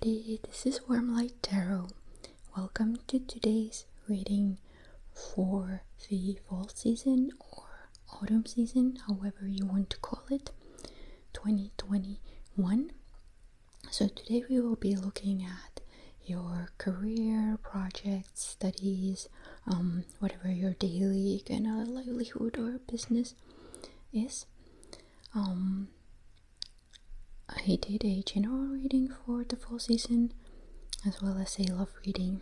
everybody, this is Rider-Waite Tarot. Welcome to today's reading for the fall season or autumn season, however you want to call it, 2021. So today we will be looking at your career, projects, studies, whatever your daily kind of livelihood or business is. I did a general reading for the fall season as well as a love reading,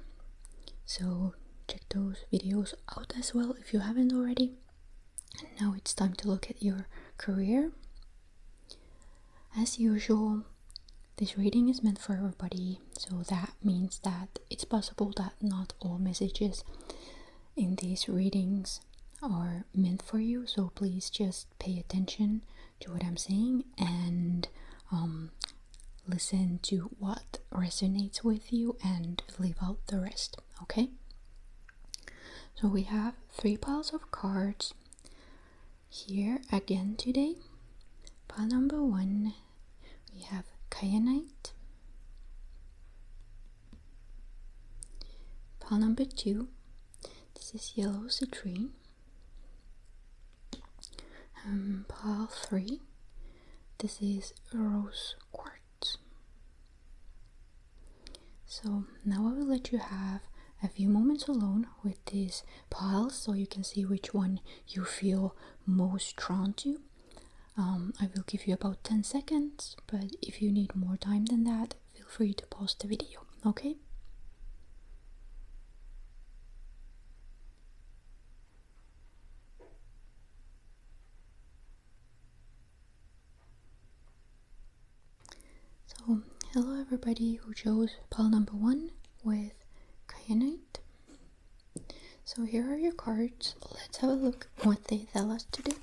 so check those videos out as well if you haven't already. And now it's time to look at your career. As usual, this reading is meant for everybody, so that means that it's possible that not all messages in these readings are meant for you, so please just pay attention to what I'm saying and listen to what resonates with you and leave out the rest, okay? So we have 3 piles of cards here again today. Pile number 1, we have Kyanite. Pile number 2, this is yellow Citrine. Pile 3, this is rose quartz. So now I will let you have a few moments alone with these piles so you can see which one you feel most drawn to. I will give you about 10 seconds, but if you need more time than that, feel free to pause the video, okay? So, hello everybody who chose pile number 1 with Kyanite. So here are your cards. Let's have a look what they tell us today.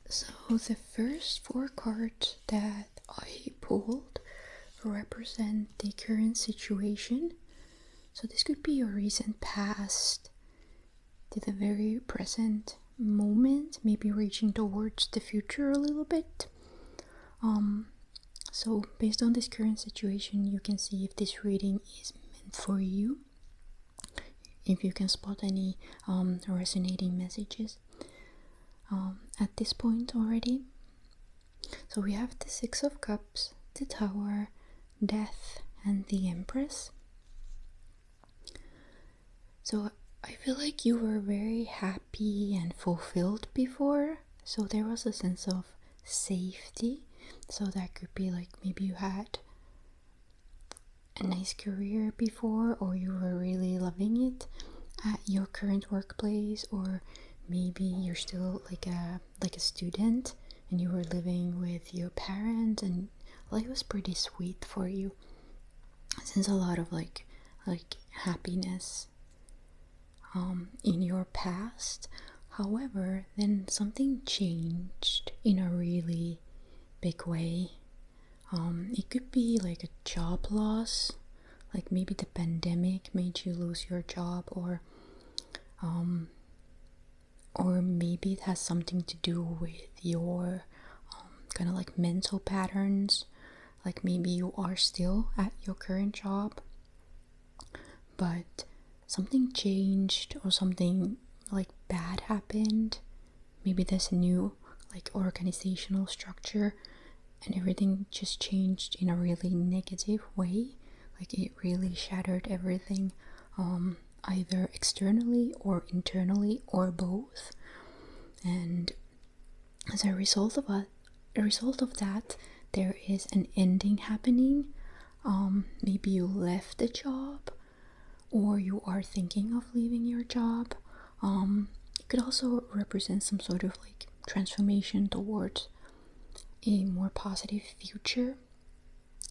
So the first 4 cards that I pulled represent the current situation. So this could be your recent past to the very present moment, maybe reaching towards the future a little bit. So based on this current situation, you can see if this reading is meant for you, if you can spot any resonating messages at this point already. So we have the 6 of Cups, the Tower, Death, and the Empress. So I feel like you were very happy and fulfilled before, so there was a sense of safety. So that could be like maybe you had a nice career before, or you were really loving it at your current workplace, or maybe you're still like a student and you were living with your parents and life was pretty sweet for you. Since a lot of like happiness in your past. However, then something changed in a really big way. It could be like a job loss, like maybe the pandemic made you lose your job, or maybe it has something to do with your kind of like mental patterns, like maybe you are still at your current job but something changed or something like bad happened. Maybe there's a new like organizational structure and everything just changed in a really negative way. Like it really shattered everything, either externally or internally or both. And as a result of that, there is an ending happening. Maybe you left the job, or you are thinking of leaving your job. It could also represent some sort of like transformation towards a more positive future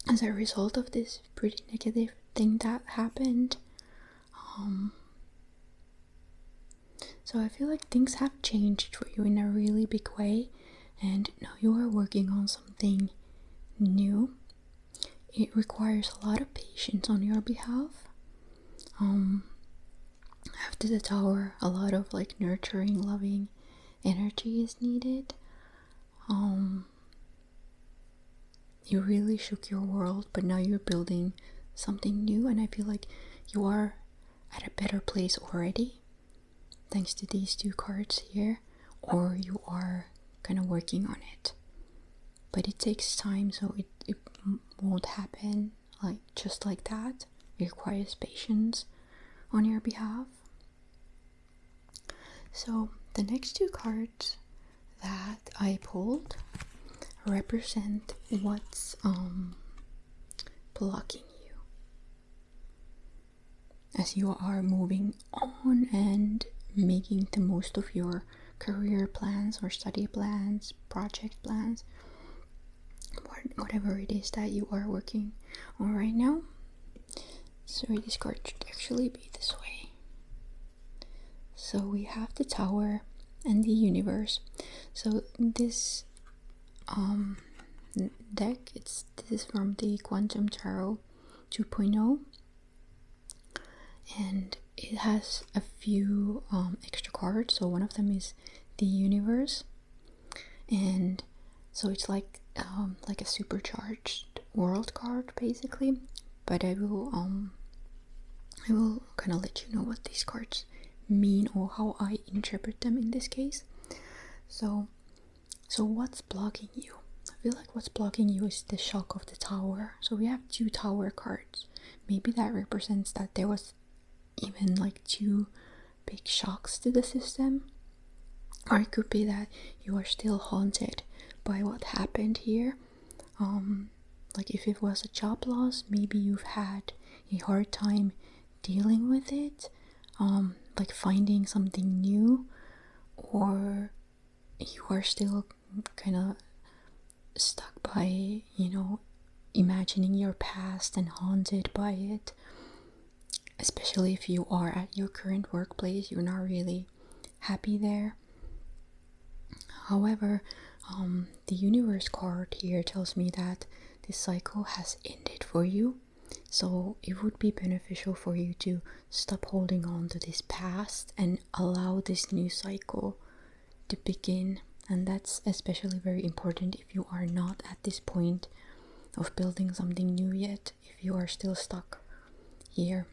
as a result of this pretty negative thing that happened. So I feel like things have changed for you in a really big way, and now you are working on something new. It requires a lot of patience on your behalf. After the Tower, a lot of like nurturing, loving energy is needed. it really shook your world, but now you're building something new, and I feel like you are at a better place already thanks to these two cards here, or you are kind of working on it. But it takes time, so it won't happen like just like that. It requires patience on your behalf. So the next two cards that I pulled represent what's blocking you as you are moving on and making the most of your career plans or study plans, project plans, whatever it is that you are working on right now. So this card should actually be this way. So we have the Tower and the Universe. So this deck, this is from the Quantum Tarot 2.0, and it has a few extra cards. So one of them is the Universe, and so it's like a supercharged world card basically. But I will kind of let you know what these cards mean or how I interpret them in this case. So what's blocking you? I feel like what's blocking you is the shock of the Tower. So we have two Tower cards. Maybe that represents that there was even like two big shocks to the system, or it could be that you are still haunted by what happened here. Like if it was a job loss, maybe you've had a hard time dealing with it, like finding something new, or you are still kind of stuck by, imagining your past and haunted by it. Especially if you are at your current workplace, you're not really happy there. However, the Universe card here tells me that this cycle has ended for you. So it would be beneficial for you to stop holding on to this past and allow this new cycle to begin. And that's especially very important if you are not at this point of building something new yet. If you are still stuck here,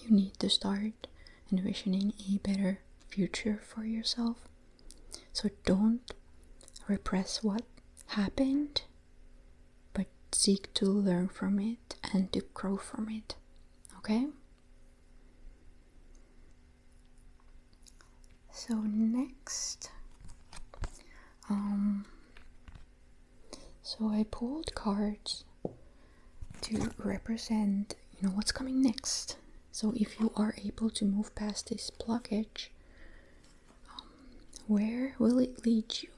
you need to start envisioning a better future for yourself. So don't repress what happened, but seek to learn from it and to grow from it. Okay? So next, so I pulled cards to represent, what's coming next. So if you are able to move past this blockage, where will it lead you?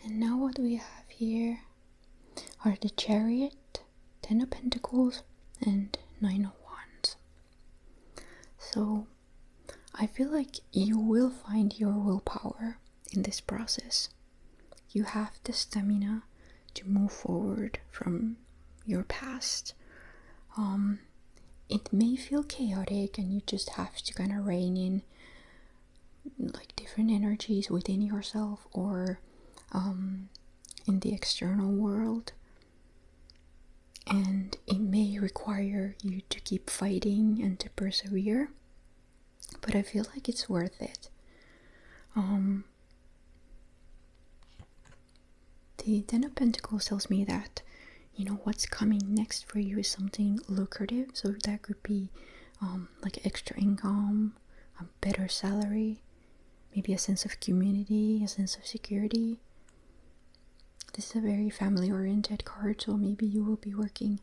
And now what we have here are the Chariot, 10 of Pentacles, and 9 of Wands. So I feel like you will find your willpower in this process. You have the stamina to move forward from your past. It may feel chaotic, and you just have to kind of rein in like different energies within yourself or in the external world, and it may require you to keep fighting and to persevere, but I feel like it's worth it. The 10 of Pentacles tells me that what's coming next for you is something lucrative. So that could be like extra income, a better salary, maybe a sense of community, a sense of security. This is a very family oriented card, so maybe you will be working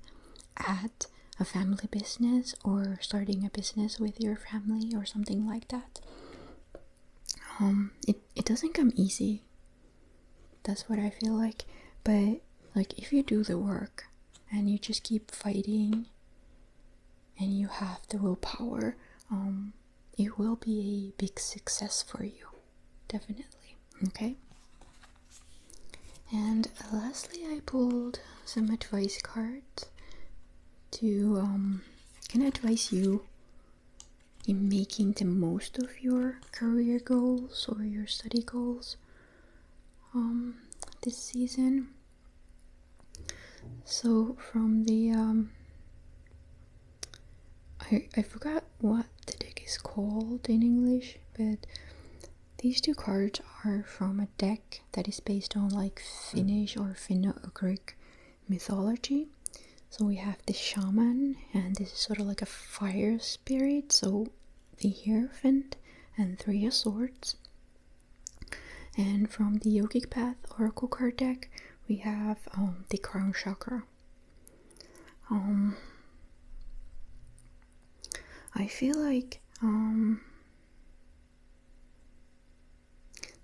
at a family business or starting a business with your family or something like that. It doesn't come easy. That's what I feel like. But like if you do the work and you just keep fighting and you have the willpower, it will be a big success for you. Definitely. Okay? And lastly, I pulled some advice cards to can advise you in making the most of your career goals or your study goals. this season. So from the I forgot what the deck is called in English, but these two cards are from a deck that is based on like Finnish or Finno-Ugric mythology. So we have the shaman, and this is sort of like a fire spirit, so the Hierophant and Three of Swords. And from the Yogic Path Oracle card deck, we have the Crown Chakra. I feel like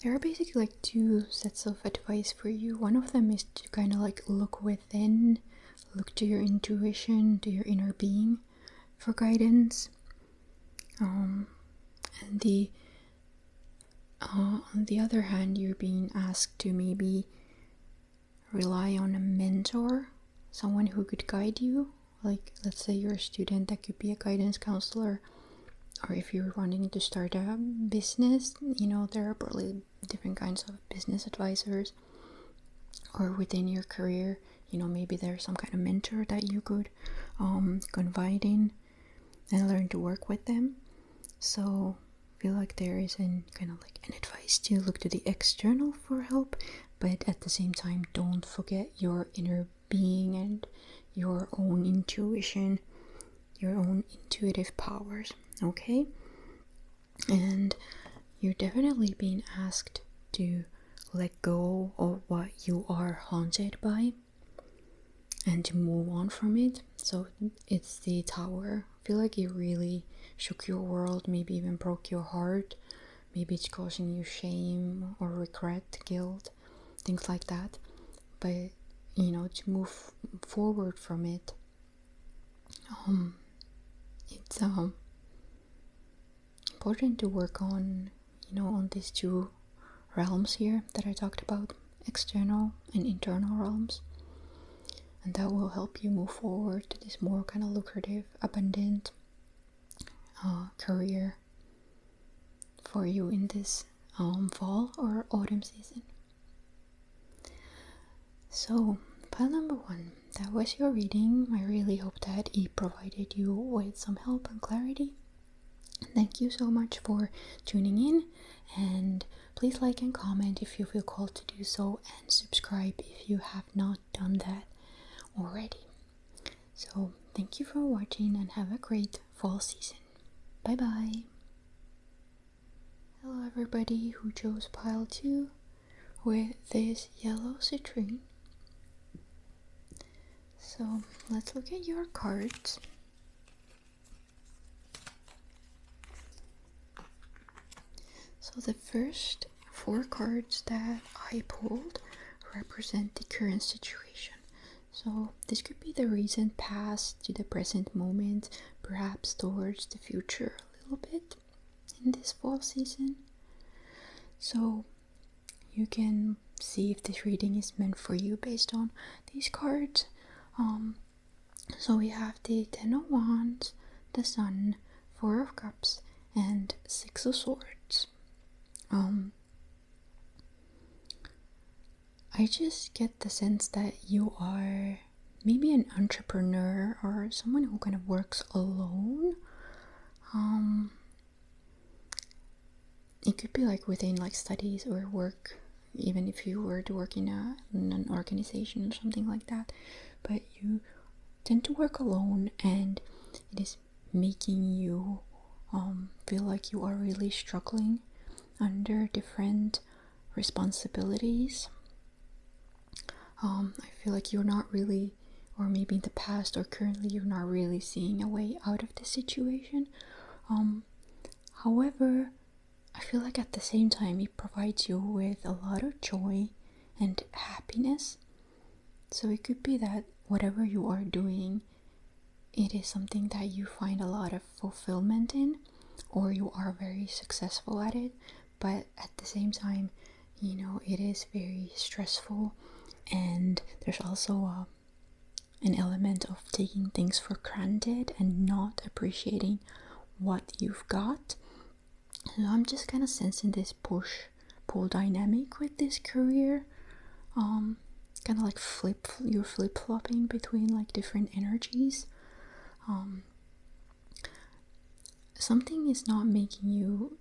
there are basically like two sets of advice for you. One of them is to kind of like look within, look to your intuition, to your inner being for guidance. And on the other hand, you're being asked to maybe rely on a mentor, someone who could guide you. Like, let's say you're a student, that could be a guidance counselor. Or if you're wanting to start a business, you know, there are probably different kinds of business advisors. Or within your career, you know, maybe there's some kind of mentor that you could confide in and learn to work with them. So I feel like there is an advice to look to the external for help, but at the same time, don't forget your inner being and your own intuition, your own intuitive powers, okay? And you're definitely being asked to let go of what you are haunted by and to move on from it. So it's the Tower. I feel like it really shook your world, maybe even broke your heart. Maybe it's causing you shame or regret, guilt, things like that. But, you know, to move forward from it, it's important to work on, you know, on these two realms here that I talked about, external and internal realms. And that will help you move forward to this more kind of lucrative, abundant career for you in this fall or autumn season. So, pile number 1, that was your reading. I really hope that it provided you with some help and clarity. Thank you so much for tuning in, and please like and comment if you feel called to do so, and subscribe if you have not done that already. So thank you for watching, and have a great fall season. Bye bye. Hello everybody who chose pile 2 with this yellow citrine. So let's look at your cards. So the first 4 cards that I pulled represent the current situation. So this could be the recent past to the present moment, perhaps towards the future a little bit in this fall season. So you can see if this reading is meant for you based on these cards. So we have the 10 of Wands, the Sun, 4 of Cups, and 6 of Swords. I just get the sense that you are maybe an entrepreneur or someone who kind of works alone. It could be like within like studies or work, even if you were to work in an organization or something like that. But you tend to work alone, and it is making you feel like you are really struggling under different responsibilities. I feel like you're not really, or maybe in the past or currently, you're not really seeing a way out of the situation. However, I feel like at the same time it provides you with a lot of joy and happiness. So it could be that whatever you are doing, it is something that you find a lot of fulfillment in, or you are very successful at it. But at the same time, you know, it is very stressful, and there's also an element of taking things for granted and not appreciating what you've got. So I'm just kind of sensing this push-pull dynamic with this career. kind of like you're flip-flopping between like different energies. Something is not making you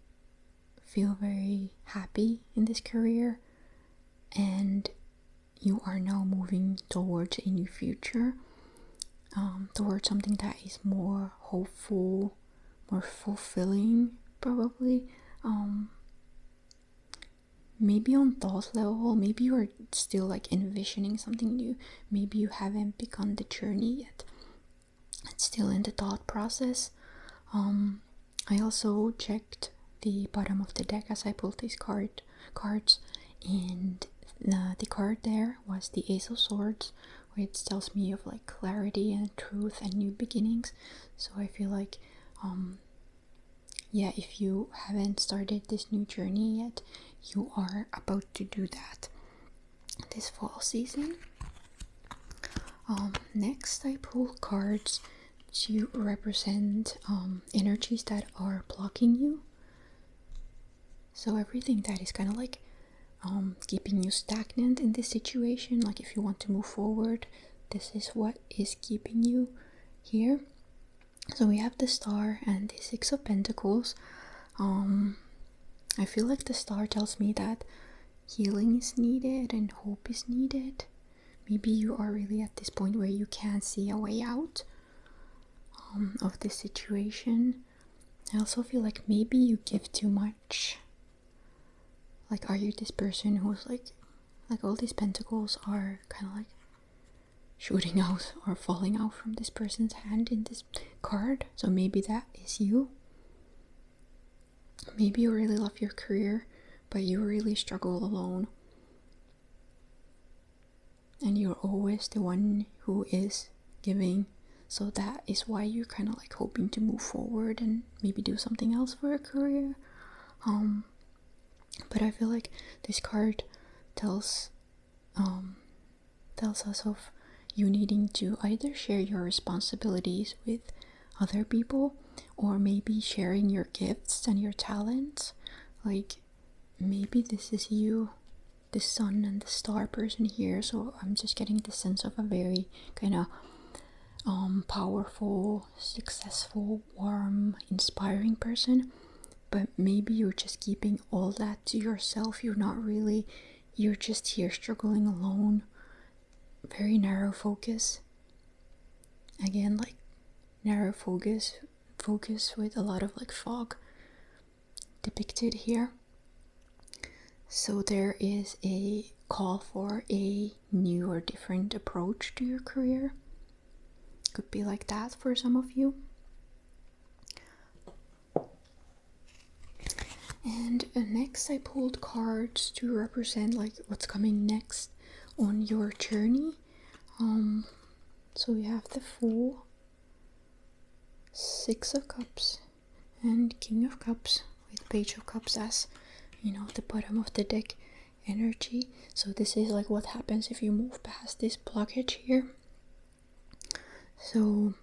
feel very happy in this career, and you are now moving towards a new future, towards something that is more hopeful, more fulfilling, probably. Maybe on thought level, maybe you're still like envisioning something new, maybe you haven't begun the journey yet, it's still in the thought process. I also checked the bottom of the deck as I pulled these cards, and the card there was the Ace of Swords, which tells me of like clarity and truth and new beginnings. So I feel like yeah, if you haven't started this new journey yet, you are about to do that this fall season. Next I pulled cards to represent energies that are blocking you. So everything that is kind of like keeping you stagnant in this situation, like if you want to move forward, this is what is keeping you here. So we have the Star and the Six of Pentacles. I feel like the Star tells me that healing is needed and hope is needed. Maybe you are really at this point where you can't see a way out of this situation. I also feel like maybe you give too much. Like, are you this person who's like all these pentacles are kind of like shooting out or falling out from this person's hand in this card? So maybe that is you. Maybe you really love your career, but you really struggle alone, and you're always the one who is giving. So that is why you're kind of like hoping to move forward and maybe do something else for a career. But I feel like this card tells us of you needing to either share your responsibilities with other people, or maybe sharing your gifts and your talents. Like, maybe this is you, the Sun and the Star person here. So I'm just getting the sense of a very kind of powerful, successful, warm, inspiring person. But maybe you're just keeping all that to yourself. You're just here struggling alone. Very narrow focus. Again, like narrow focus with a lot of like fog depicted here. So there is a call for a new or different approach to your career. Could be like that for some of you. And next I pulled cards to represent like what's coming next on your journey. So we have the Fool, Six of Cups, and King of Cups, with Page of Cups as, the bottom of the deck energy. So this is like what happens if you move past this blockage here. So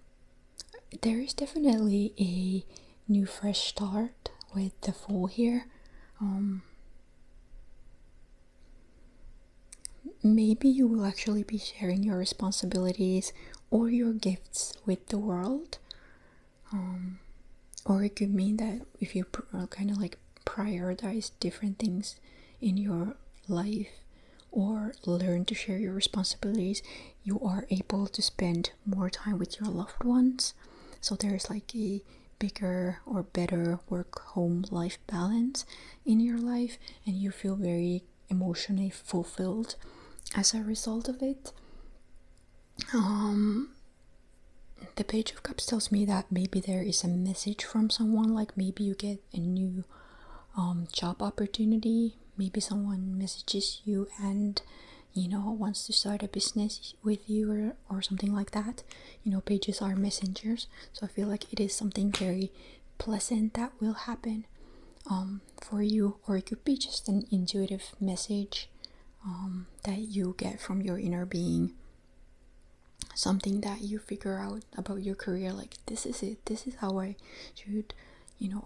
there is definitely a new fresh start with the Fool here. Maybe you will actually be sharing your responsibilities or your gifts with the world. Or it could mean that if you kind of like prioritize different things in your life or learn to share your responsibilities, you are able to spend more time with your loved ones. So there's like a bigger or better work-home life balance in your life, and you feel very emotionally fulfilled as a result of it. The Page of Cups tells me that maybe there is a message from someone, like maybe you get a new job opportunity, maybe someone messages you and wants to start a business with you or something like that. Pages are messengers, so I feel like it is something very pleasant that will happen for you, or it could be just an intuitive message that you get from your inner being, something that you figure out about your career, like this is it, this is how I should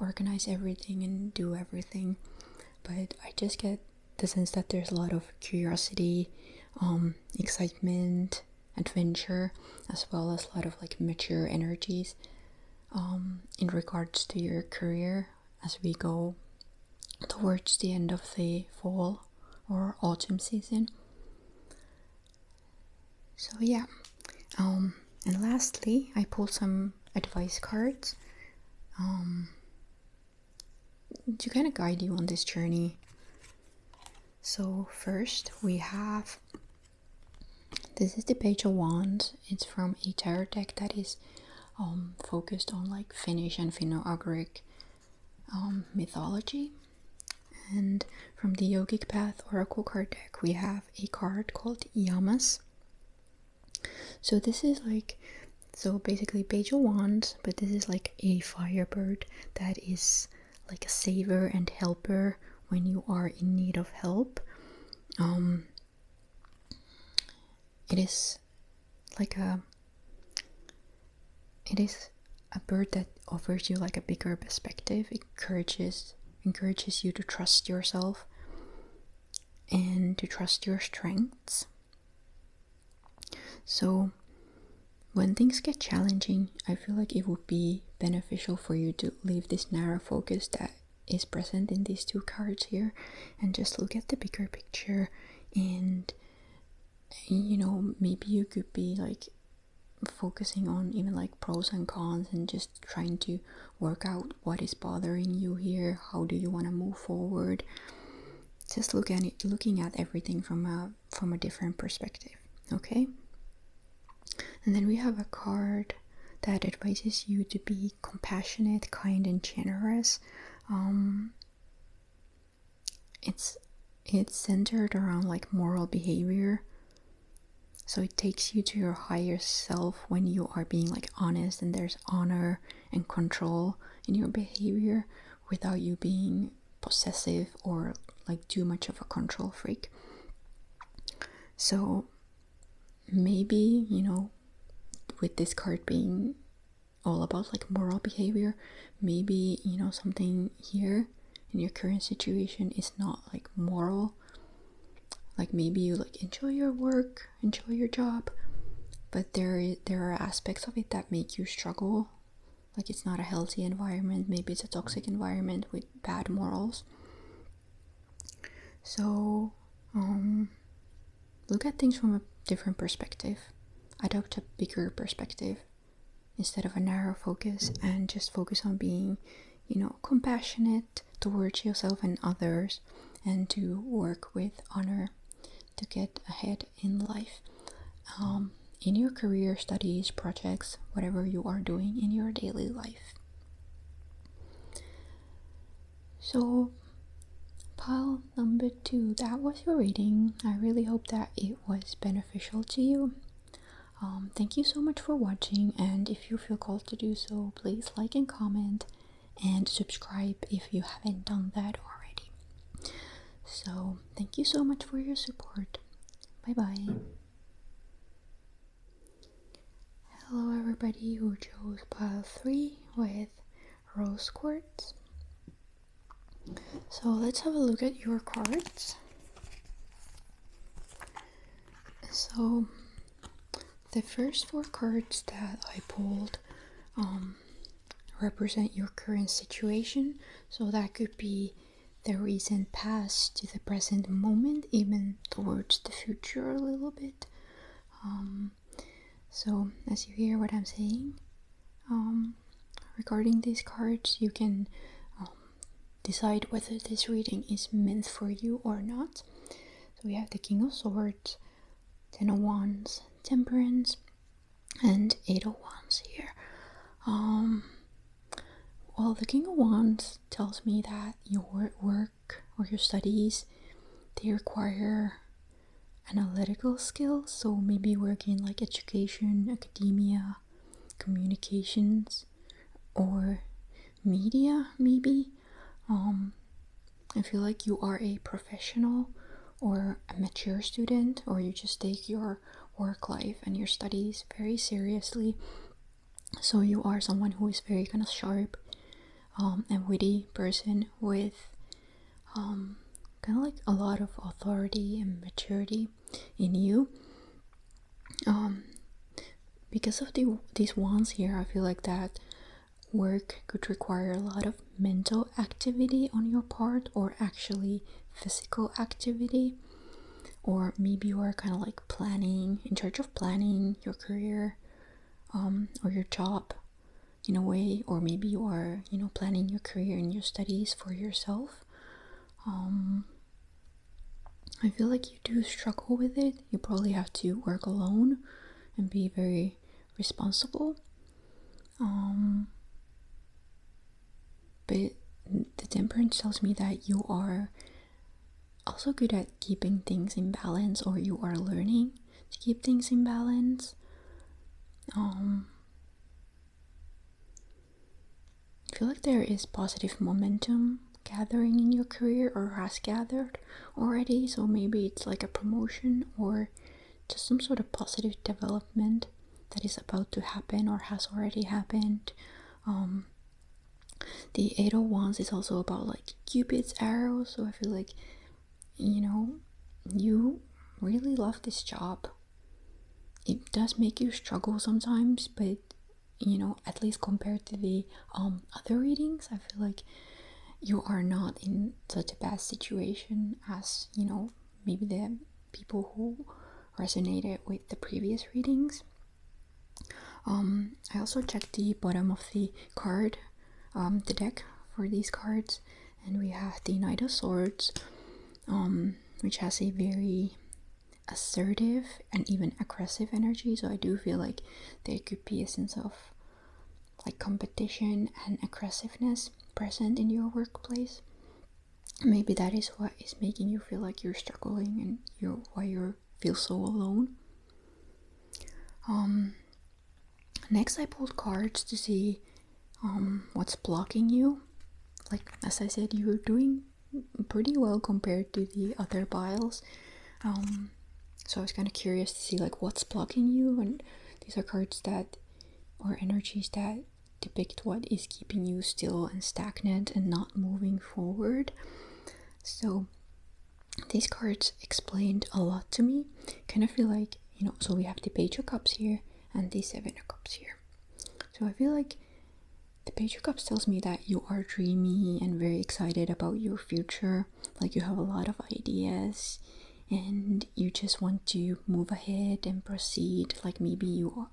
organize everything and do everything. But I just get the sense that there's a lot of curiosity, excitement, adventure, as well as a lot of like mature energies in regards to your career as we go towards the end of the fall or autumn season. So yeah, and lastly, I pulled some advice cards to kind of guide you on this journey. So first we have, this is the Page of Wands. It's from a tarot deck that is focused on like Finnish and Finno-Ugric mythology. And from the Yogic Path Oracle card deck, we have a card called Yamas. So this is like, so basically Page of Wands, but this is like a firebird that is like a saver and helper when you are in need of help. It is a bird that offers you like a bigger perspective. It encourages you to trust yourself and to trust your strengths. So when things get challenging, I feel like it would be beneficial for you to leave this narrow focus that is present in these two cards here and just look at the bigger picture. And maybe you could be like focusing on even like pros and cons and just trying to work out what is bothering you here. How do you want to move forward? Just looking at everything from a different perspective. Okay. And then we have a card that advises you to be compassionate, kind, and generous. It's centered around like moral behavior. So it takes you to your higher self when you are being like honest, and there's honor and control in your behavior without you being possessive or like too much of a control freak. So maybe, with this card being all about like moral behavior, maybe, something here in your current situation is not like moral. Like maybe you like enjoy your work, enjoy your job, but there are aspects of it that make you struggle. Like it's not a healthy environment. Maybe it's a toxic environment with bad morals. So look at things from a different perspective. Adopt a bigger perspective instead of a narrow focus, and just focus on being, compassionate towards yourself and others, and to work with honor to get ahead in life, in your career, studies, projects, whatever you are doing in your daily life. So pile number 2, that was your reading. I really hope that it was beneficial to you. Thank you so much for watching, and if you feel called to do so, please like and comment and subscribe if you haven't done that already. So thank you so much for your support. Bye bye. Hello everybody who chose pile 3 with rose quartz. So let's have a look at your cards. So the first 4 cards that I pulled represent your current situation. So that could be the recent past to the present moment, even towards the future a little bit. So as you hear what I'm saying, regarding these cards, you can decide whether this reading is meant for you or not. So we have the King of Swords, Ten of Wands, Temperance, and 8 of Wands here. Well, the King of Wands tells me that your work or your studies, they require analytical skills. So maybe working like education, academia, communications, or media maybe. I feel like you are a professional or a mature student, or you just take your work life and your studies very seriously. So you are someone who is very kind of sharp and witty person with kind of like a lot of authority and maturity in you. Because of these wands here, I feel like that work could require a lot of mental activity on your part, or actually physical activity, or maybe you are kind of like planning, in charge of planning your career, or your job in a way, or maybe you are, planning your career and your studies for yourself. I feel like you do struggle with it. You probably have to work alone and be very responsible. But the Temperance tells me that you are also good at keeping things in balance, or you are learning to keep things in balance. I feel like there is positive momentum gathering in your career, or has gathered already, so maybe it's like a promotion or just some sort of positive development that is about to happen or has already happened. The Eight of Wands is also about like Cupid's arrow, so I feel like you really love this job. It does make you struggle sometimes, but at least compared to the other readings, I feel like you are not in such a bad situation as maybe the people who resonated with the previous readings. I also checked the bottom of the card, the deck for these cards, and we have the Knight of Swords, which has a very assertive and even aggressive energy. So I do feel like there could be a sense of like competition and aggressiveness present in your workplace. Maybe that is what is making you feel like you're struggling and why you feel so alone. Next I pulled cards to see what's blocking you. Like as I said, you're doing pretty well compared to the other piles. So I was kind of curious to see like what's blocking you, and these are cards that, or energies that depict what is keeping you still and stagnant and not moving forward. So these cards explained a lot to me. Kind of feel like, so we have the Page of Cups here and the Seven of Cups here. So I feel like the Page of Cups tells me that you are dreamy and very excited about your future. Like you have a lot of ideas and you just want to move ahead and proceed. Like maybe you're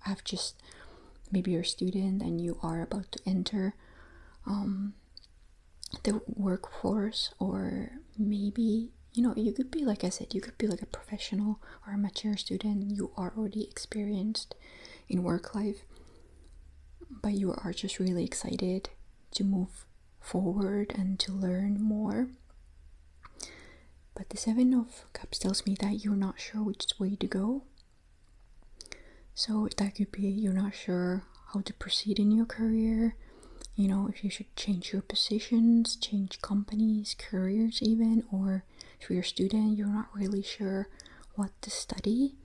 a student and you are about to enter the workforce, or maybe you could be, like I said, you could be like a professional or a mature student. You are already experienced in work life, but you are just really excited to move forward and to learn more. But the Seven of Cups tells me that you're not sure which way to go. So that could be you're not sure how to proceed in your career, if you should change your positions, change companies, careers even, or if you're a student, you're not really sure what to study.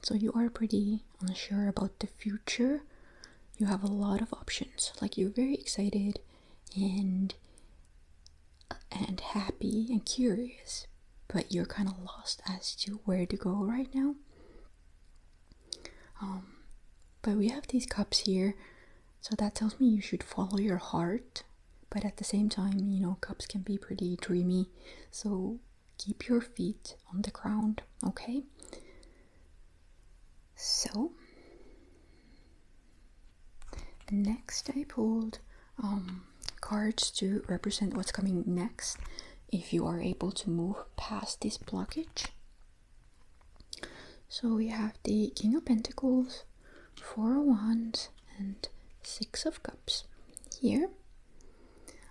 So you are pretty unsure about the future. You have a lot of options. Like you're very excited and happy and curious, but you're kind of lost as to where to go right now. But we have these cups here, so that tells me you should follow your heart. But at the same time, cups can be pretty dreamy, so keep your feet on the ground, okay? So next I pulled cards to represent what's coming next if you are able to move past this blockage. So we have the King of Pentacles, Four of Wands, and Six of Cups here.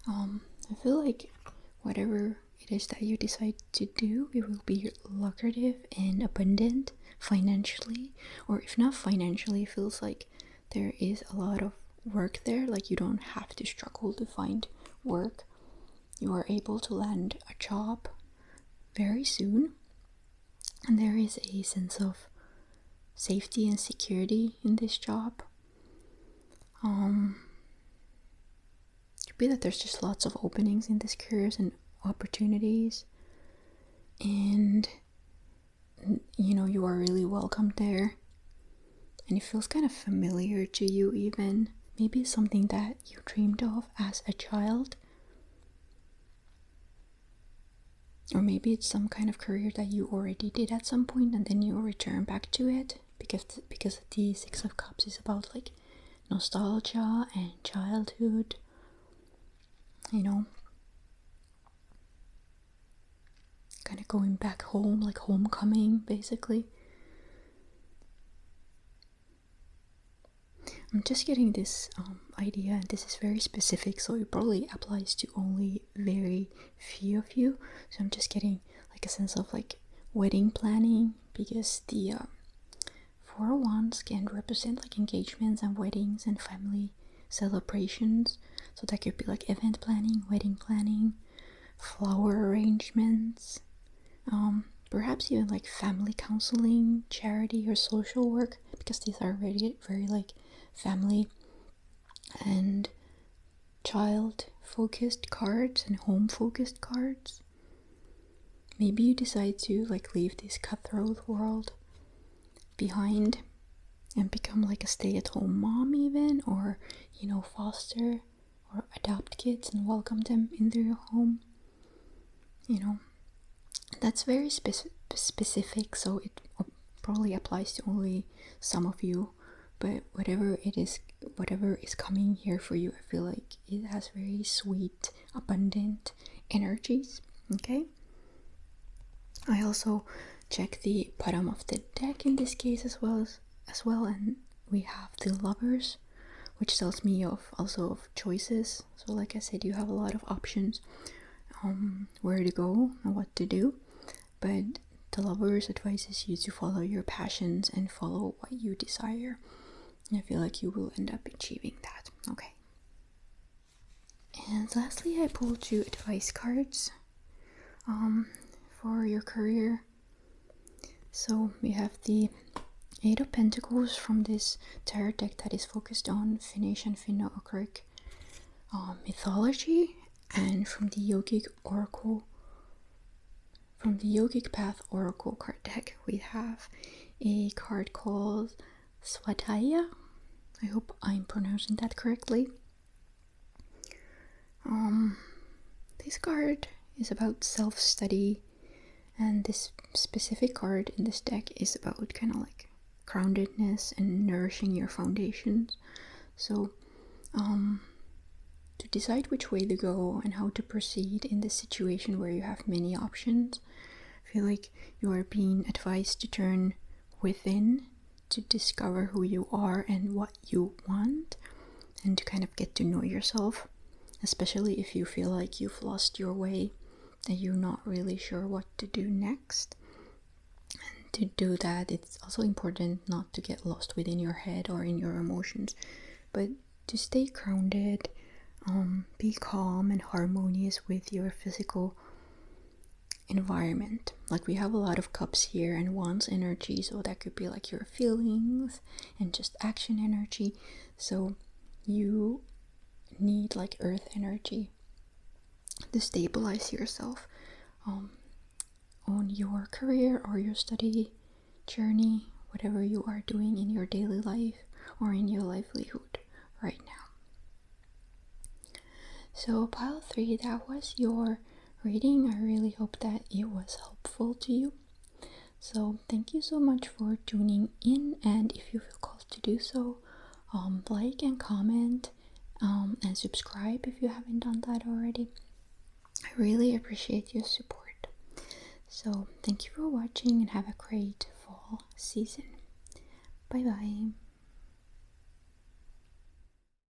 I feel like whatever it is that you decide to do, it will be lucrative and abundant financially, or if not financially, it feels like there is a lot of work there. Like you don't have to struggle to find work. You are able to land a job very soon, and there is a sense of safety and security in this job. Could be that there's just lots of openings in this careers and opportunities. and you know, you are really welcome there, and it feels kind of familiar to you even. Maybe it's something that you dreamed of as a child, or maybe it's some kind of career that you already did at some point and then you return back to it, because the Six of Cups is about like nostalgia and childhood, you know, kind of going back home, like homecoming basically. I'm just getting this idea, and this is very specific, so it probably applies to only very few of you. So I'm just getting like a sense of like wedding planning, because the Four of Wands can represent like engagements and weddings and family celebrations. So that could be like event planning, wedding planning, flower arrangements, perhaps even like family counseling, charity, or social work, because these are very like family and child focused cards and home focused cards. Maybe you decide to like leave this cutthroat world behind and become like a stay-at-home mom even, or you know, foster or adopt kids and welcome them into your home. You know, that's very specific, so it probably applies to only some of you, but whatever is coming here for you, I feel like it has very sweet, abundant energies. Okay, I also check the bottom of the deck in this case as well, and we have the Lovers, which tells me of choices. So like I said, you have a lot of options where to go and what to do, but the Lovers advises you to follow your passions and follow what you desire, and I feel like you will end up achieving that. Okay, and lastly, I pulled 2 advice cards for your career. So we have the 8 of Pentacles from this tarot deck that is focused on Finnish and Finno-Ugric mythology, and from the Yogic Oracle, from the Yogic Path Oracle card deck, we have a card called Swadhyaya. I hope I'm pronouncing that correctly. This card is about self-study, and this specific card in this deck is about kind of like groundedness and nourishing your foundations. So to decide which way to go and how to proceed in this situation where you have many options, I feel like you are being advised to turn within to discover who you are and what you want, and to kind of get to know yourself, especially if you feel like you've lost your way, that you're not really sure what to do next. And to do that, it's also important not to get lost within your head or in your emotions, but to stay grounded, be calm and harmonious with your physical environment. Like we have a lot of cups here and wands energy, so that could be like your feelings and just action energy. So you need like earth energy to stabilize yourself on your career or your study journey, whatever you are doing in your daily life or in your livelihood right now. So pile 3, that was your reading. I really hope that it was helpful to you. So thank you so much for tuning in, and if you feel called to do so, like and comment and subscribe if you haven't done that already. I really appreciate your support. So thank you for watching and have a great fall season. Bye bye.